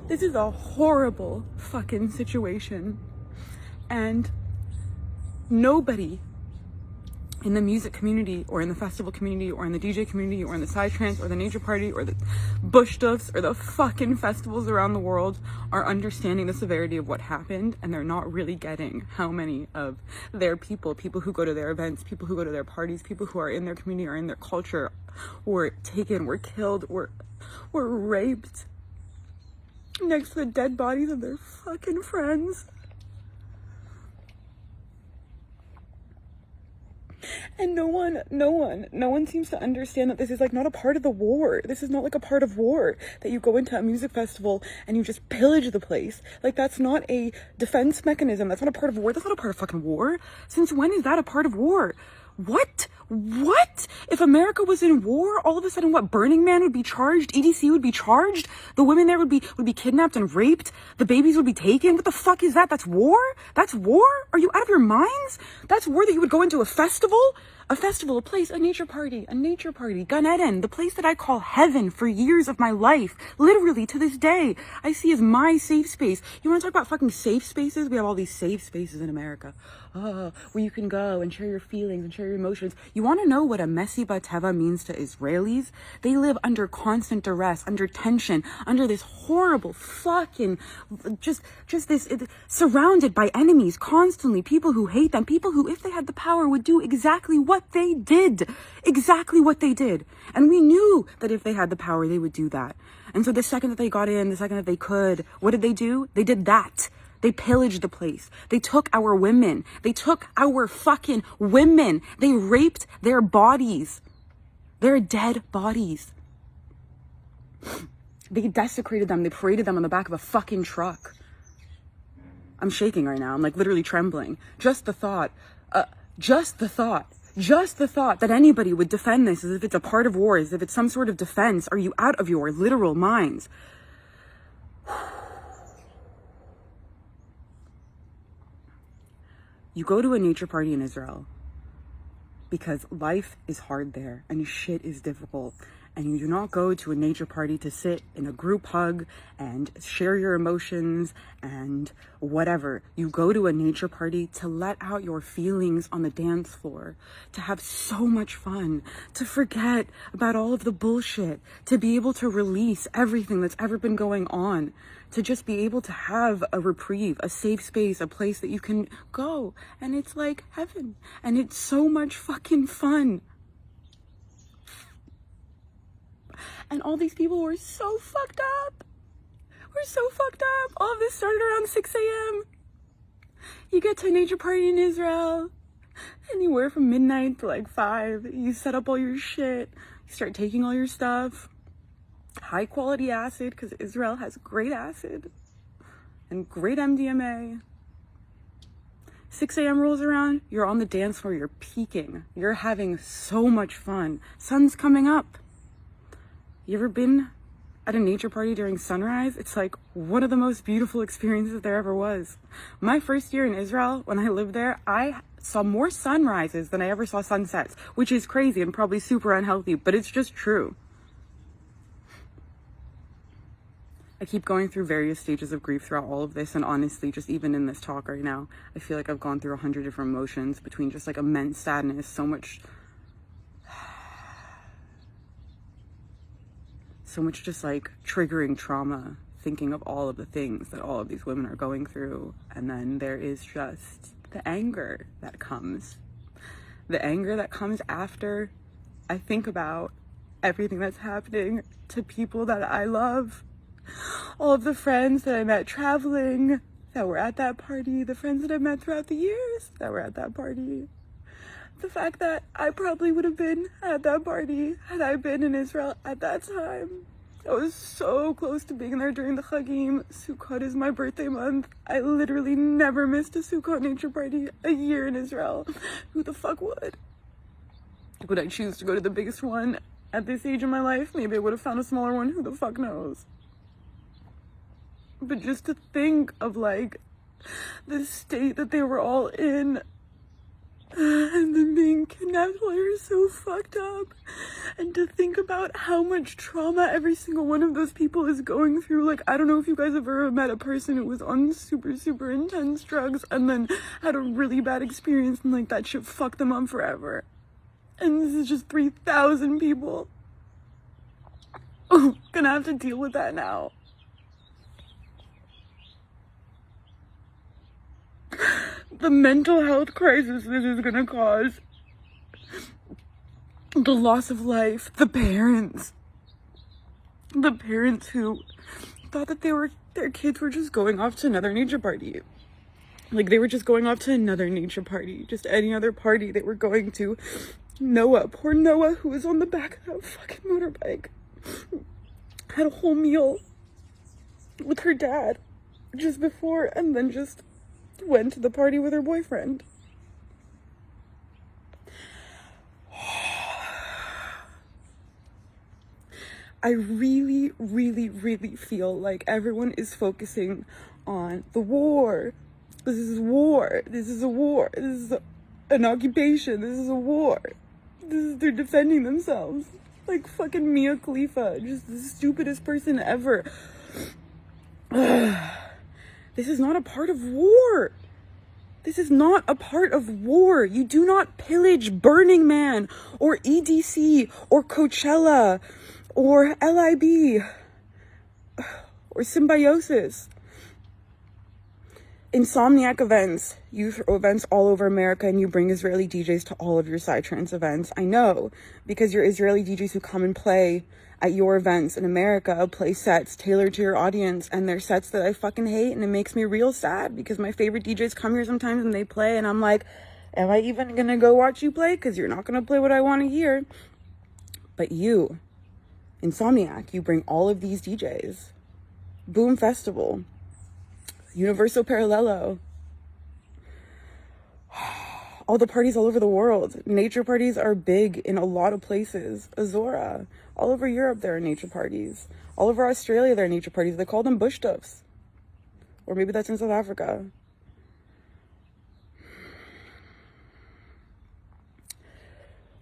This is a horrible fucking situation. And nobody in the music community or in the festival community or in the DJ community or in the Psytrance or the Nature Party or the Bush Stuffs or the fucking festivals around the world are understanding the severity of what happened, and they're not really getting how many of their people who go to their events, people who go to their parties, people who are in their community or in their culture were taken, were killed, were raped next to the dead bodies of their fucking friends. And no one seems to understand that this is like not a part of the war. This is not like a part of war, that you go into a music festival and you just pillage the place. Like, that's not a defense mechanism. That's not a part of war. That's not a part of fucking war. Since when is that a part of war? What? If America was in war, all of a sudden, what, Burning Man would be charged? EDC would be charged? The women there would be kidnapped and raped? The babies would be taken? What the fuck is that? That's war? That's war? Are you out of your minds? That's war that you would go into a festival? A festival, a place, a nature party, Gan Eden, the place that I call heaven for years of my life, literally to this day, I see as my safe space. You want to talk about fucking safe spaces? We have all these safe spaces in America, where you can go and share your feelings and share your emotions. You want to know what a mesiba teva means to Israelis? They live under constant duress, under tension, under this horrible fucking, just this, surrounded by enemies constantly, people who hate them, people who, if they had the power, would do exactly what they did. And we knew that if they had the power, they would do that. And so the second that they got in, the second that they could, what did they do? They did that. They pillaged the place. They took our women. They took our fucking women. They raped their bodies. Their dead bodies. They desecrated them. They paraded them on the back of a fucking truck. I'm shaking right now. I'm like literally trembling. Just the thought that anybody would defend this as if it's a part of war, as if it's some sort of defense. Are you out of your literal minds? You go to a nature party in Israel because life is hard there and shit is difficult. And you do not go to a nature party to sit in a group hug and share your emotions and whatever. You go to a nature party to let out your feelings on the dance floor, to have so much fun, to forget about all of the bullshit, to be able to release everything that's ever been going on, to just be able to have a reprieve, a safe space, a place that you can go. And it's like heaven. And it's so much fucking fun. And all these people were so fucked up. All of this started around 6 a.m. You get to a nature party in Israel. Anywhere from midnight to like 5. You set up all your shit. You start taking all your stuff. High quality acid, because Israel has great acid. And great MDMA. 6 a.m. rolls around. You're on the dance floor. You're peaking. You're having so much fun. Sun's coming up. You ever been at a nature party during sunrise? It's like one of the most beautiful experiences there ever was. My first year in Israel, when I lived there, I saw more sunrises than I ever saw sunsets, which is crazy and probably super unhealthy, but it's just true. I keep going through various stages of grief throughout all of this, and honestly, just even in this talk right now, I feel like I've gone through 100 different emotions between just like immense sadness, so much just like triggering trauma, thinking of all of the things that all of these women are going through. And then there is just the anger that comes. The anger that comes after I think about everything that's happening to people that I love. All of the friends that I met traveling that were at that party, the friends that I've met throughout the years that were at that party. The fact that I probably would have been at that party had I been in Israel at that time. I was so close to being there during the Chagim. Sukkot is my birthday month. I literally never missed a Sukkot nature party a year in Israel. Who the fuck would? Would I choose to go to the biggest one at this age in my life? Maybe I would have found a smaller one. Who the fuck knows? But just to think of like the state that they were all in, and then being kidnapped while you're so fucked up, and to think about how much trauma every single one of those people is going through. Like, I don't know if you guys have ever met a person who was on super, super intense drugs and then had a really bad experience and like that shit fucked them up forever. And this is just 3,000 people gonna have to deal with that now. The mental health crisis this is gonna cause, the loss of life, the parents who thought that their kids were just going off to another nature party. Like, they were just going off to another nature party, just any other party they were going to. Noah, poor Noah, who was on the back of that fucking motorbike, had a whole meal with her dad just before, and then just went to the party with her boyfriend. I really, really, really feel like everyone is focusing on the war. This is war. This is a war. This is an occupation. This is a war. They're defending themselves. Like fucking Mia Khalifa, just the stupidest person ever. This is not a part of war. This is not a part of war. You do not pillage Burning Man or EDC or Coachella or LIB or Symbiosis. Insomniac events, you throw events all over America and you bring Israeli DJs to all of your Psytrance events. I know, because your Israeli DJs who come and play at your events in America play sets tailored to your audience, and they're sets that I fucking hate, and it makes me real sad because my favorite DJs come here sometimes and they play and I'm like, am I even gonna go watch you play? Because you're not gonna play what I want to hear. But you, Insomniac, you bring all of these DJs. Boom Festival, Universo Paralelo, all the parties all over the world. Nature parties are big in a lot of places. Azora, all over Europe there are nature parties. All over Australia there are nature parties. They call them bush stuffs. Or maybe that's in South Africa.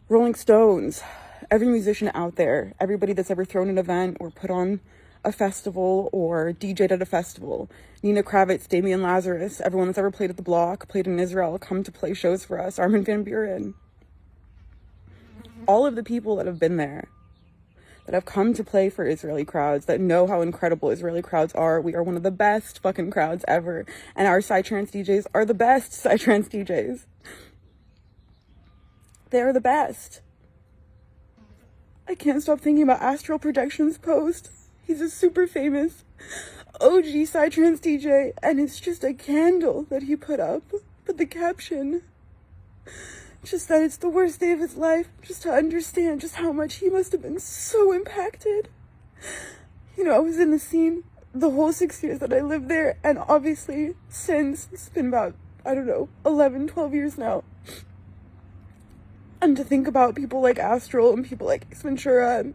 Rolling Stones, every musician out there, everybody that's ever thrown an event or put on a festival or DJ'd at a festival. Nina Kravitz, Damian Lazarus, everyone that's ever played at the Block, played in Israel, come to play shows for us. Armin van Buuren. All of the people that have been there, that have come to play for Israeli crowds, that know how incredible Israeli crowds are. We are one of the best fucking crowds ever. And our Psytrance DJs are the best Psytrance DJs. They are the best. I can't stop thinking about Astral Projection's post. He's a super famous OG Psytrance DJ, and it's just a candle that he put up. But the caption, just that it's the worst day of his life, just to understand just how much he must have been so impacted. You know, I was in the scene the whole 6 years that I lived there, and obviously since, it's been about, I don't know, 11, 12 years now. And to think about people like Astral and people like Ace Ventura,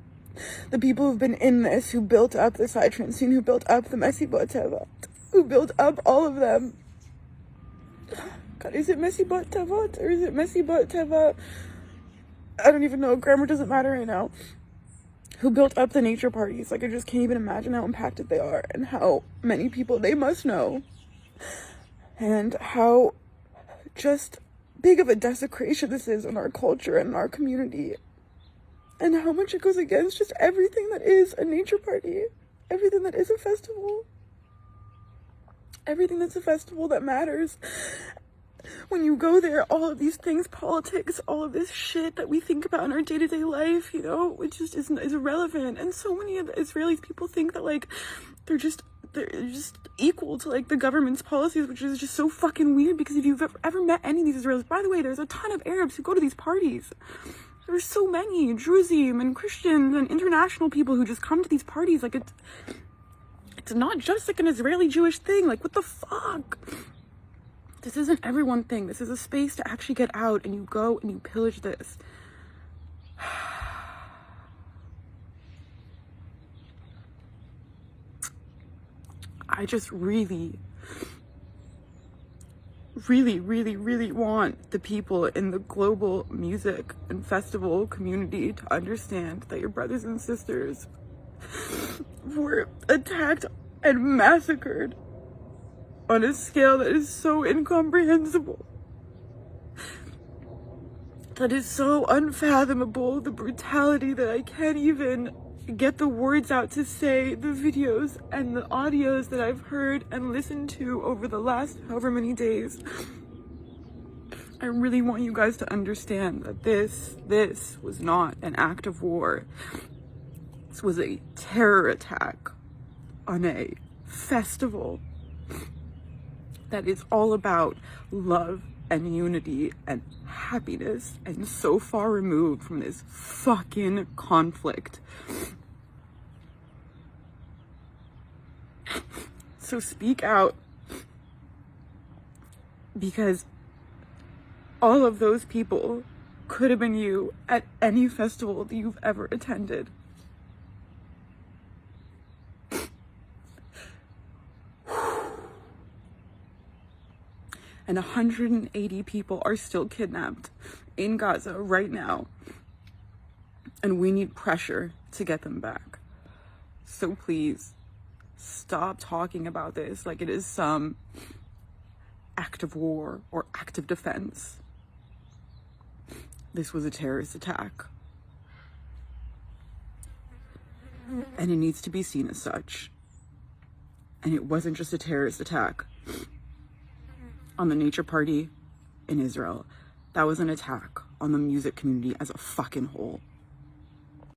the people who've been in this, who built up the Psytrance scene, who built up the Messibot Tevot, who built up all of them. God, is it Messibot Tevot or is it Messibot Tevot? I don't even know. Grammar doesn't matter right now. Who built up the nature parties. Like, I just can't even imagine how impacted they are and how many people they must know. And how just big of a desecration this is in our culture and in our community. And how much it goes against just everything that is a nature party. Everything that is a festival. Everything that's a festival that matters. When you go there, all of these things, politics, all of this shit that we think about in our day-to-day life, you know, which just is irrelevant. And so many of the Israelis, people think that, like, they're just equal to, like, the government's policies, which is just so fucking weird. Because if you've ever met any of these Israelis, by the way, there's a ton of Arabs who go to these parties. There's so many Druzim and Christians and international people who just come to these parties. Like, it's not just like an Israeli Jewish thing. Like, what the fuck? This isn't everyone thing. This is a space to actually get out and you go and you pillage this. I just really really, really, really want the people in the global music and festival community to understand that your brothers and sisters were attacked and massacred on a scale that is so incomprehensible, that is so unfathomable, the brutality that I can't even get the words out to say. The videos and the audios that I've heard and listened to over the last however many days, I really want you guys to understand that this was not an act of war. This was a terror attack on a festival that is all about love and unity and happiness, and so far removed from this fucking conflict. So speak out, because all of those people could have been you at any festival that you've ever attended. And 180 people are still kidnapped in Gaza right now. And we need pressure to get them back. So please, stop talking about this like it is some act of war or act of defense. This was a terrorist attack. And it needs to be seen as such. And it wasn't just a terrorist attack on the Nature Party in Israel. That was an attack on the music community as a fucking whole.